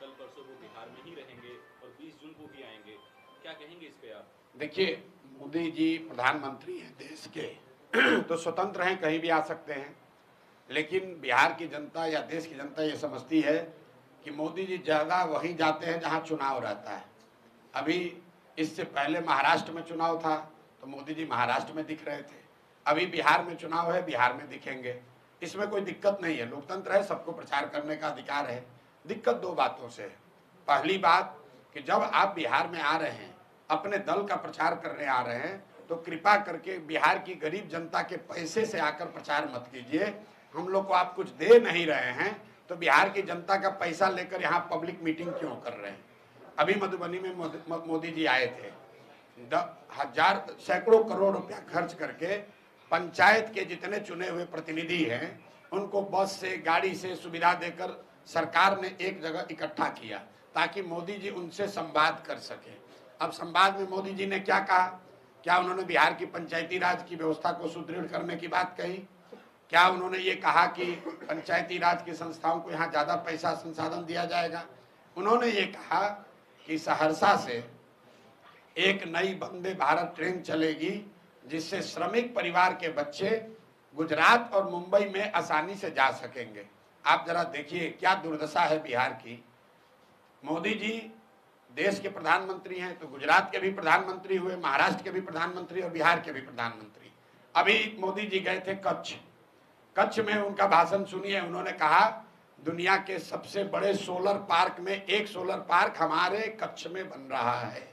कल परसों वो बिहार में ही रहेंगे और 20 जून को भी आएंगे, क्या कहेंगे इस पे आप? देखिए, मोदी जी प्रधानमंत्री हैं देश के तो स्वतंत्र हैं, कहीं भी आ सकते हैं। लेकिन बिहार की जनता या देश की जनता ये समझती है कि मोदी जी ज़्यादा वहीं जाते हैं जहां चुनाव रहता है। अभी इससे पहले महाराष्ट्र में चुनाव था तो मोदी जी महाराष्ट्र में दिख रहे थे। अभी बिहार में चुनाव है, बिहार में दिखेंगे। इसमें कोई दिक्कत नहीं है, लोकतंत्र है, सबको प्रचार करने का अधिकार है। दिक्कत दो बातों से है। पहली बात कि जब आप बिहार में आ रहे हैं, अपने दल का प्रचार करने आ रहे हैं, तो कृपा करके बिहार की गरीब जनता के पैसे से आकर प्रचार मत कीजिए। हम लोग को आप कुछ दे नहीं रहे हैं तो बिहार की जनता का पैसा लेकर यहाँ पब्लिक मीटिंग क्यों कर रहे हैं? अभी मधुबनी में मोदी जी आए थे, हजार सैकड़ों करोड़ रुपया खर्च करके पंचायत के जितने चुने हुए प्रतिनिधि हैं उनको बस से, गाड़ी से सुविधा देकर सरकार ने एक जगह इकट्ठा किया ताकि मोदी जी उनसे संवाद कर सके। अब संवाद में मोदी जी ने क्या कहा? क्या उन्होंने बिहार की पंचायती राज की व्यवस्था को सुदृढ़ करने की बात कही? क्या उन्होंने ये कहा कि पंचायती राज की संस्थाओं को यहाँ ज्यादा पैसा संसाधन दिया जाएगा? उन्होंने ये कहा कि सहरसा से एक नई वंदे भारत ट्रेन चलेगी जिससे श्रमिक परिवार के बच्चे गुजरात और मुंबई में आसानी से जा सकेंगे। आप जरा देखिए क्या दुर्दशा है बिहार की। मोदी जी देश के प्रधानमंत्री हैं तो गुजरात के भी प्रधानमंत्री हुए, महाराष्ट्र के भी प्रधानमंत्री और बिहार के भी प्रधानमंत्री। अभी मोदी जी गए थे कच्छ में उनका भाषण सुनिए। उन्होंने कहा दुनिया के सबसे बड़े सोलर पार्क में एक सोलर पार्क हमारे कच्छ में बन रहा है।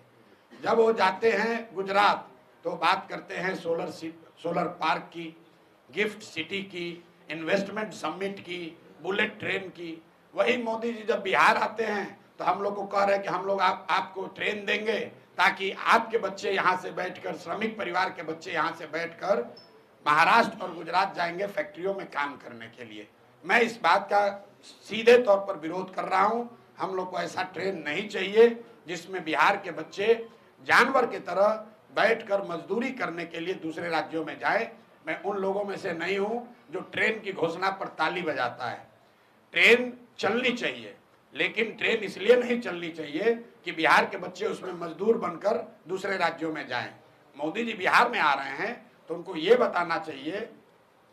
जब वो जाते हैं गुजरात तो बात करते हैं सोलर पार्क की, गिफ्ट सिटी की, इन्वेस्टमेंट समिट की, बुलेट ट्रेन की। वही मोदी जी जब बिहार आते हैं तो हम लोग को कह रहे हैं कि हम लोग आपको ट्रेन देंगे ताकि आपके बच्चे यहाँ से बैठकर, श्रमिक परिवार के बच्चे यहाँ से बैठकर महाराष्ट्र और गुजरात जाएंगे फैक्ट्रियों में काम करने के लिए। मैं इस बात का सीधे तौर पर विरोध कर रहा हूँ। हम लोग को ऐसा ट्रेन नहीं चाहिए जिसमें बिहार के बच्चे जानवर की तरह बैठकर मजदूरी करने के लिए दूसरे राज्यों में जाए। मैं उन लोगों में से नहीं हूं जो ट्रेन की घोषणा पर ताली बजाता है। ट्रेन चलनी चाहिए, लेकिन ट्रेन इसलिए नहीं चलनी चाहिए कि बिहार के बच्चे उसमें मजदूर बनकर दूसरे राज्यों में जाएं। मोदी जी बिहार में आ रहे हैं तो उनको ये बताना चाहिए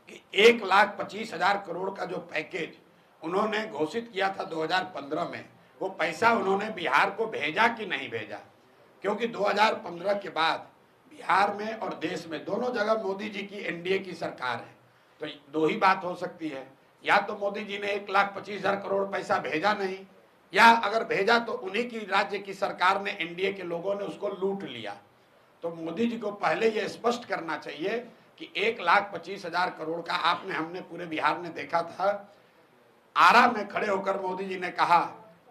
कि 1,25,000 करोड़ का जो पैकेज उन्होंने घोषित किया था 2015 में, वो पैसा उन्होंने बिहार को भेजा कि नहीं भेजा। क्योंकि 2015 के बाद बिहार में और देश में दोनों जगह मोदी जी की एनडीए की सरकार है। तो दो ही बात हो सकती है, या तो मोदी जी ने 1,25,000 करोड़ पैसा भेजा नहीं, या अगर भेजा तो उन्हीं की राज्य की सरकार ने, एनडीए के लोगों ने उसको लूट लिया। तो मोदी जी को पहले ये स्पष्ट करना चाहिए कि 1,25,000 करोड़ का आपने, हमने पूरे बिहार में देखा था। आरा में खड़े होकर मोदी जी ने कहा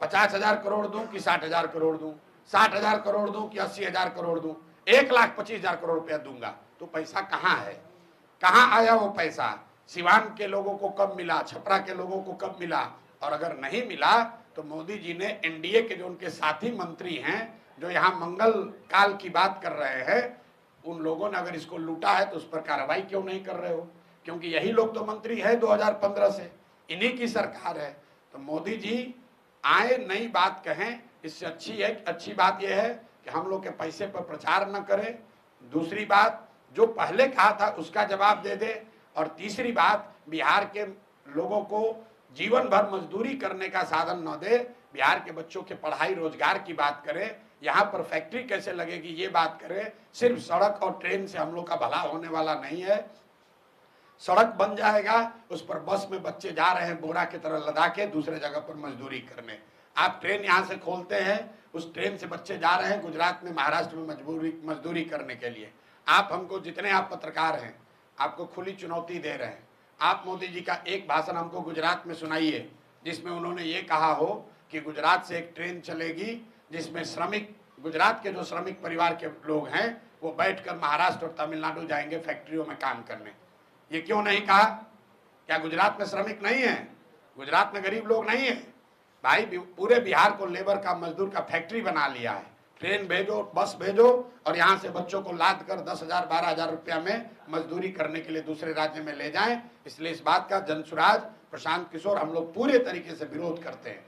50,000 करोड़ दूं कि 60,000 करोड़ दूं, 60,000 करोड़ दूं कि 80,000 करोड़ दूं, 1,25,000 करोड़ रुपया दूंगा। तो पैसा कहाँ है? कहाँ आया वो पैसा? सिवान के लोगों को कब मिला? छपरा के लोगों को कब मिला? और अगर नहीं मिला तो मोदी जी ने एनडीए के जो उनके साथी मंत्री हैं जो यहाँ मंगल काल की बात कर रहे हैं, उन लोगों ने अगर इसको लूटा है तो उस पर कार्रवाई क्यों नहीं कर रहे हो? क्योंकि यही लोग तो मंत्री है 2015 से, इन्हीं की सरकार है। तो मोदी जी आए, नई बात कहें, इससे अच्छी बात यह है कि हम लोग के पैसे पर प्रचार न करें। दूसरी बात, जो पहले कहा था उसका जवाब दे दे। और तीसरी बात, बिहार के लोगों को जीवन भर मजदूरी करने का साधन न दे, बिहार के बच्चों के पढ़ाई रोजगार की बात करे, यहाँ पर फैक्ट्री कैसे लगेगी ये बात करे। सिर्फ सड़क और ट्रेन से हम लोग का भला होने वाला नहीं है। सड़क बन जाएगा, उस पर बस में बच्चे जा रहे हैं बोरा की तरह लदा के दूसरे जगह पर मजदूरी करने। आप ट्रेन यहाँ से खोलते हैं, उस ट्रेन से बच्चे जा रहे हैं गुजरात में, महाराष्ट्र में मजदूरी करने के लिए। आप हमको, जितने आप पत्रकार हैं, आपको खुली चुनौती दे रहे हैं। आप मोदी जी का एक भाषण हमको गुजरात में सुनाइए जिसमें उन्होंने ये कहा हो कि गुजरात से एक ट्रेन चलेगी जिसमें श्रमिक, गुजरात के जो श्रमिक परिवार के लोग हैं वो बैठकर महाराष्ट्र और तमिलनाडु जाएंगे फैक्ट्रियों में काम करने। ये क्यों नहीं कहा? क्या गुजरात में श्रमिक नहीं है? गुजरात में गरीब लोग नहीं है? भाई, पूरे बिहार को लेबर का, मजदूर का फैक्ट्री बना लिया है। ट्रेन भेजो, बस भेजो और यहाँ से बच्चों को लाद कर 10,000 12,000 रुपया में मजदूरी करने के लिए दूसरे राज्य में ले जाएं। इसलिए इस बात का जनसुराज प्रशांत किशोर हम लोग पूरे तरीके से विरोध करते हैं।